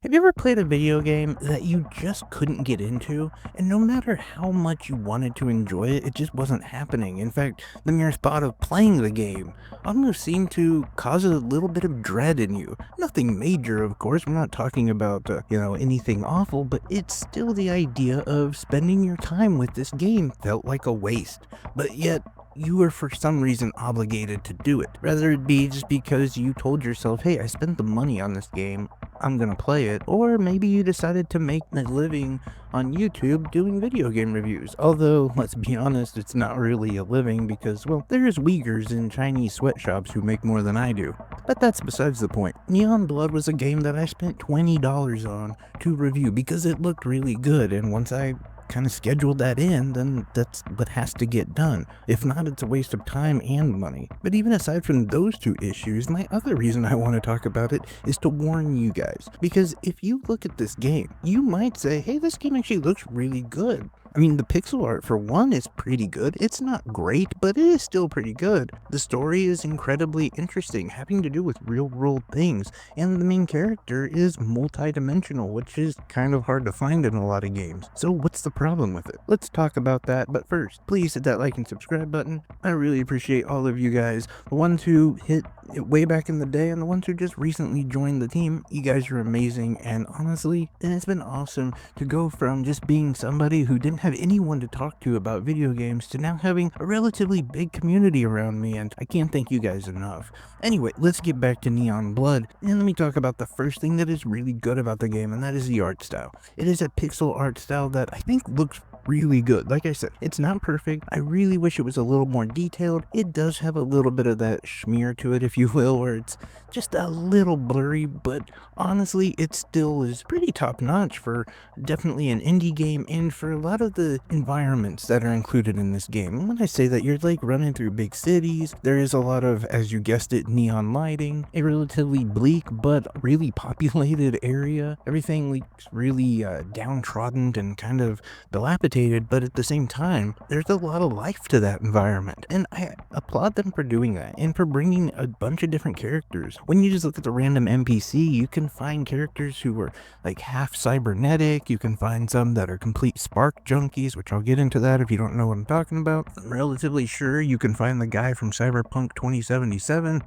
Have you ever played a video game that you just couldn't get into, and no matter how much you wanted to enjoy it, it just wasn't happening? In fact, the mere thought of playing the game almost seemed to cause a little bit of dread in you. Nothing major, of course. We're not talking about, anything awful, but it's still the idea of spending your time with this game felt like a waste. But yet, you were for some reason obligated to do it. Whether it be just because you told yourself, hey, I spent the money on this game, I'm gonna play it, or maybe you decided to make a living on YouTube doing video game reviews. Although, let's be honest, it's not really a living because, well, there's Uyghurs in Chinese sweatshops who make more than I do. But that's besides the point. Neon Blood was a game that I spent $20 on to review because it looked really good, and once I kind of scheduled that in, then that's what has to get done. If not, it's a waste of time and money. But even aside from those two issues, my other reason I want to talk about it is to warn you guys. Because if you look at this game, you might say, hey, this game actually looks really good. I mean, the pixel art, for one, is pretty good. It's not great, but it is still pretty good. The story is incredibly interesting, having to do with real-world things, and the main character is multi-dimensional, which is kind of hard to find in a lot of games. So what's the problem with it? Let's talk about that, but first, please hit that like and subscribe button. I really appreciate all of you guys, the ones who hit it way back in the day and the ones who just recently joined the team. You guys are amazing, and honestly, it's been awesome to go from just being somebody who didn't have anyone to talk to about video games to now having a relatively big community around me, and I can't thank you guys enough. Anyway, let's get back to Neon Blood, and let me talk about the first thing that is really good about the game, and that is the art style. It is a pixel art style that I think looks really good. Like I said, it's not perfect. I really wish it was a little more detailed. It does have a little bit of that schmear to it, if you will, where it's just a little blurry, but honestly, it still is pretty top notch for definitely an indie game and for a lot of the environments that are included in this game. And when I say that, you're like running through big cities, there is a lot of, as you guessed it, neon lighting, a relatively bleak but really populated area. Everything looks really downtrodden and kind of dilapidated, but at the same time, there's a lot of life to that environment. And I applaud them for doing that and for bringing a bunch of different characters. When you just look at the random NPC, you can find characters who are like half cybernetic. You can find some that are complete spark junkies, which I'll get into that if you don't know what I'm talking about. I'm relatively sure you can find the guy from Cyberpunk 2077.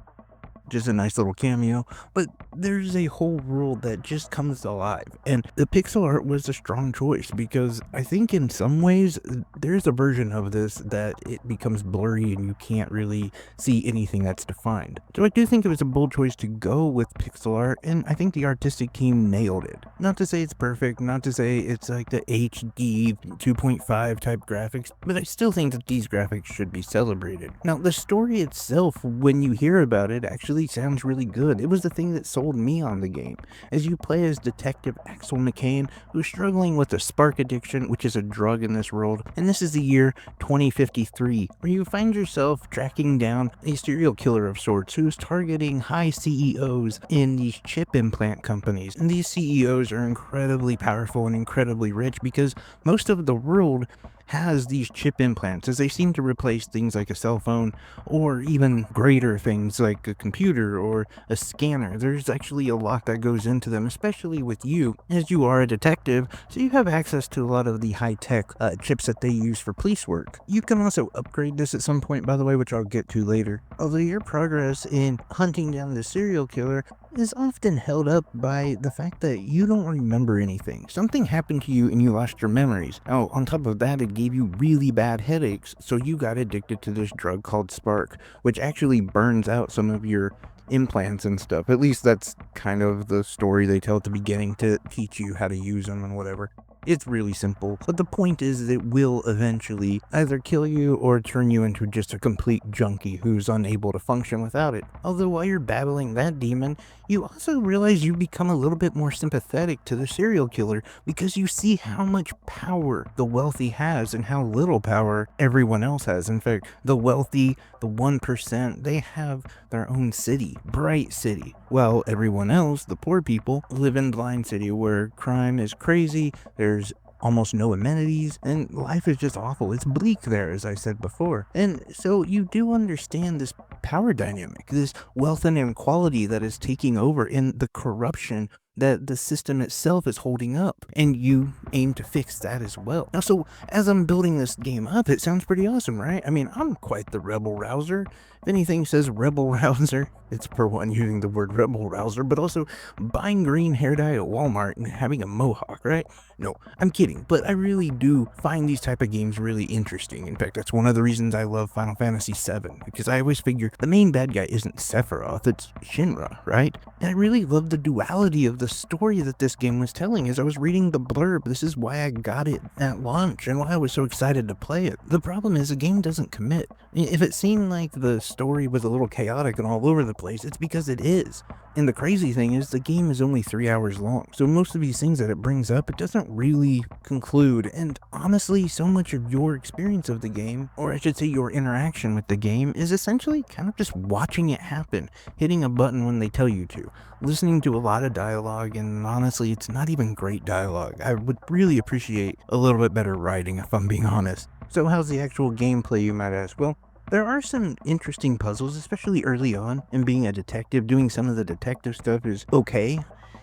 Just a nice little cameo, but there's a whole world that just comes alive, and the pixel art was a strong choice because I think in some ways there's a version of this that it becomes blurry and you can't really see anything that's defined. So I do think it was a bold choice to go with pixel art, and I think the artistic team nailed it. Not to say it's perfect, not to say it's like the HD 2.5 type graphics, but I still think that these graphics should be celebrated. Now, the story itself, when you hear about it, actually sounds really good. It was the thing that sold me on the game, as you play as Detective Axel McCain, who's struggling with a spark addiction, which is a drug in this world, and this is the year 2053, where you find yourself tracking down a serial killer of sorts who's targeting high CEOs in these chip implant companies. And these CEOs are incredibly powerful and incredibly rich because most of the world has these chip implants, as they seem to replace things like a cell phone or even greater things like a computer or a scanner. There's actually a lot that goes into them, especially with you, as you are a detective, so you have access to a lot of the high-tech chips that they use for police work. You can also upgrade this at some point, by the way, which I'll get to later. Although your progress in hunting down the serial killer is often held up by the fact that you don't remember anything. Something happened to you and you lost your memories. Oh, on top of that, it gave you really bad headaches, so you got addicted to this drug called Spark, which actually burns out some of your implants and stuff. At least that's kind of the story they tell at the beginning to teach you how to use them and whatever. It's really simple, but the point is it will eventually either kill you or turn you into just a complete junkie who's unable to function without it. Although while you're battling that demon, you also realize you become a little bit more sympathetic to the serial killer because you see how much power the wealthy has and how little power everyone else has. In fact, the wealthy, the 1%, they have their own city, Bright City, while everyone else, the poor people, live in Blind City where crime is crazy, there's almost no amenities, and life is just awful. It's bleak there, as I said before. And so you do understand this power dynamic, this wealth and inequality that is taking over, and the corruption that the system itself is holding up, and you aim to fix that as well. Now, so as I'm building this game up, it sounds pretty awesome, right? I mean, I'm quite the rebel rouser. If anything says rebel rouser, it's for one using the word rebel rouser, but also buying green hair dye at Walmart and having a mohawk, right? No, I'm kidding, but I really do find these type of games really interesting. In fact, that's one of the reasons I love Final Fantasy VII, because I always figure the main bad guy isn't Sephiroth, it's Shinra, right? And I really love the duality of the story that this game was telling. As I was reading the blurb, this is why I got it at launch and why I was so excited to play it. The problem is the game doesn't commit. If it seemed like the story was a little chaotic and all over the place, it's because it is. And the crazy thing is the game is only 3 hours long, so most of these things that it brings up, it doesn't really conclude. And honestly, so much of your experience of the game, or I should say your interaction with the game, is essentially kind of just watching it happen, hitting a button when they tell you to, listening to a lot of dialogue, and honestly, it's not even great dialogue. I would really appreciate a little bit better writing, if I'm being honest. So how's the actual gameplay, you might ask? Well, there are some interesting puzzles, especially early on, and being a detective, doing some of the detective stuff is okay.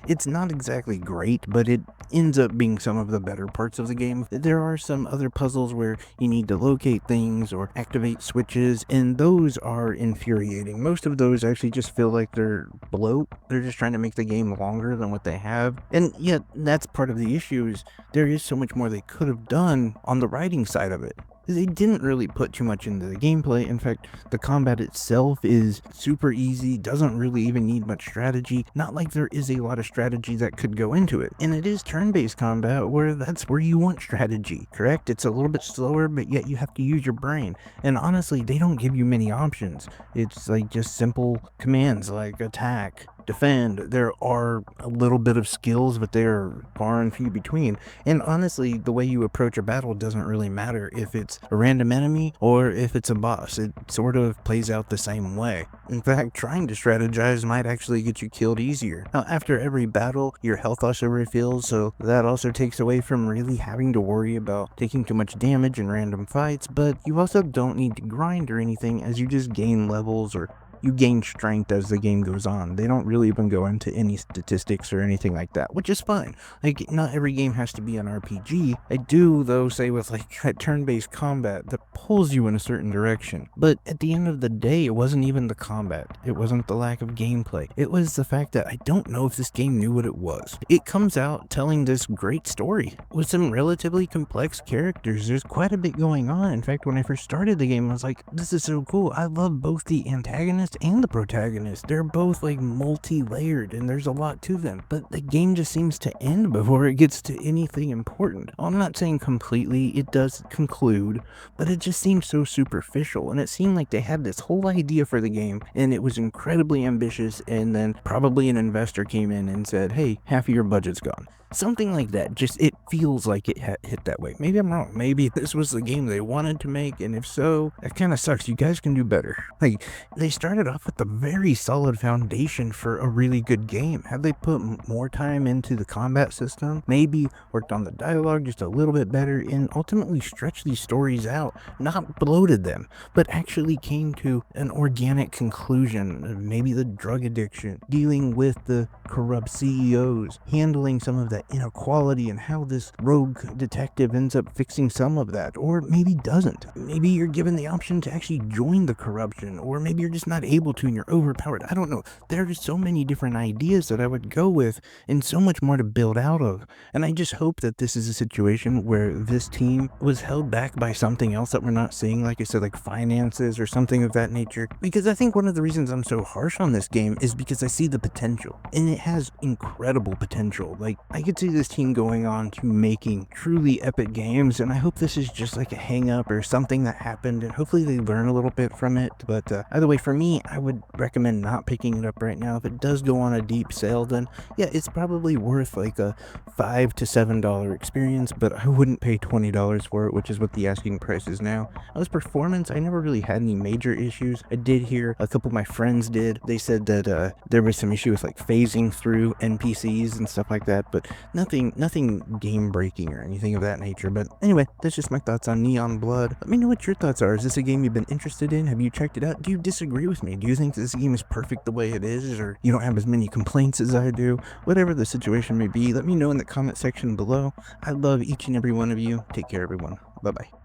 It's not exactly great, but it ends up being some of the better parts of the game. There are some other puzzles where you need to locate things or activate switches, and those are infuriating. Most of those actually just feel like they're bloat. They're just trying to make the game longer than what they have. And yet, that's part of the issue is there is so much more they could have done on the writing side of it. They didn't really put too much into the gameplay. In fact, the combat itself is super easy, doesn't really even need much strategy. Not like there is a lot of strategy that could go into it. And it is turn-based combat where that's where you want strategy, correct? It's a little bit slower, but yet you have to use your brain. And honestly, they don't give you many options. It's like just simple commands like attack, defend. There are a little bit of skills, but they're far and few between. And honestly, the way you approach a battle doesn't really matter if it's a random enemy or if it's a boss. It sort of plays out the same way. In fact, trying to strategize might actually get you killed easier. Now, after every battle, your health also refills, so that also takes away from really having to worry about taking too much damage in random fights, but you also don't need to grind or anything as you just gain levels or you gain strength as the game goes on. They don't really even go into any statistics or anything like that, which is fine. Like, not every game has to be an RPG. I do, though, say with like that turn-based combat that pulls you in a certain direction. But at the end of the day, it wasn't even the combat. It wasn't the lack of gameplay. It was the fact that I don't know if this game knew what it was. It comes out telling this great story with some relatively complex characters. There's quite a bit going on. In fact, when I first started the game, I was like, this is so cool. I love both the antagonist and the protagonist. They're both like multi-layered and there's a lot to them, but the game just seems to end before it gets to anything important. I'm not saying completely, it does conclude, but it just seems so superficial, and it seemed like they had this whole idea for the game and it was incredibly ambitious, and then probably an investor came in and said, hey, half of your budget's gone. Something like that. Just, it feels like it hit that way. Maybe I'm wrong. Maybe this was the game they wanted to make, and if so, that kind of sucks. You guys can do better. Like, they started off with a very solid foundation for a really good game. Had they put more time into the combat system, maybe worked on the dialogue just a little bit better, and ultimately stretched these stories out, not bloated them, but actually came to an organic conclusion. Maybe the drug addiction, dealing with the corrupt CEOs, handling some of that inequality and how this rogue detective ends up fixing some of that, or maybe doesn't. Maybe you're given the option to actually join the corruption, or maybe you're just not able to and you're overpowered. I don't know. There are so many different ideas that I would go with and so much more to build out of. And I just hope that this is a situation where this team was held back by something else that we're not seeing, like I said, like finances or something of that nature. Because I think one of the reasons I'm so harsh on this game is because I see the potential, and it has incredible potential. Like, I could see this team going on to making truly epic games, and I hope this is just like a hang up or something that happened, and hopefully they learn a little bit from it. But either way, for me, I would recommend not picking it up right now. If it does go on a deep sale, then yeah, it's probably worth like a $5 to $7 experience, but I wouldn't pay $20 for it, which is what the asking price is now. As performance, I never really had any major issues. I did hear a couple of my friends did. They said that there was some issue with like phasing through NPCs and stuff like that, but nothing game breaking or anything of that nature. But anyway, that's just my thoughts on Neon Blood. Let me know what your thoughts are. Is this a game you've been interested in? Have you checked it out? Do you disagree with me? Do you think this game is perfect the way it is, or you don't have as many complaints as I do? Whatever the situation may be, let me know in the comment section below. I love each and every one of you. Take care, everyone. Bye bye.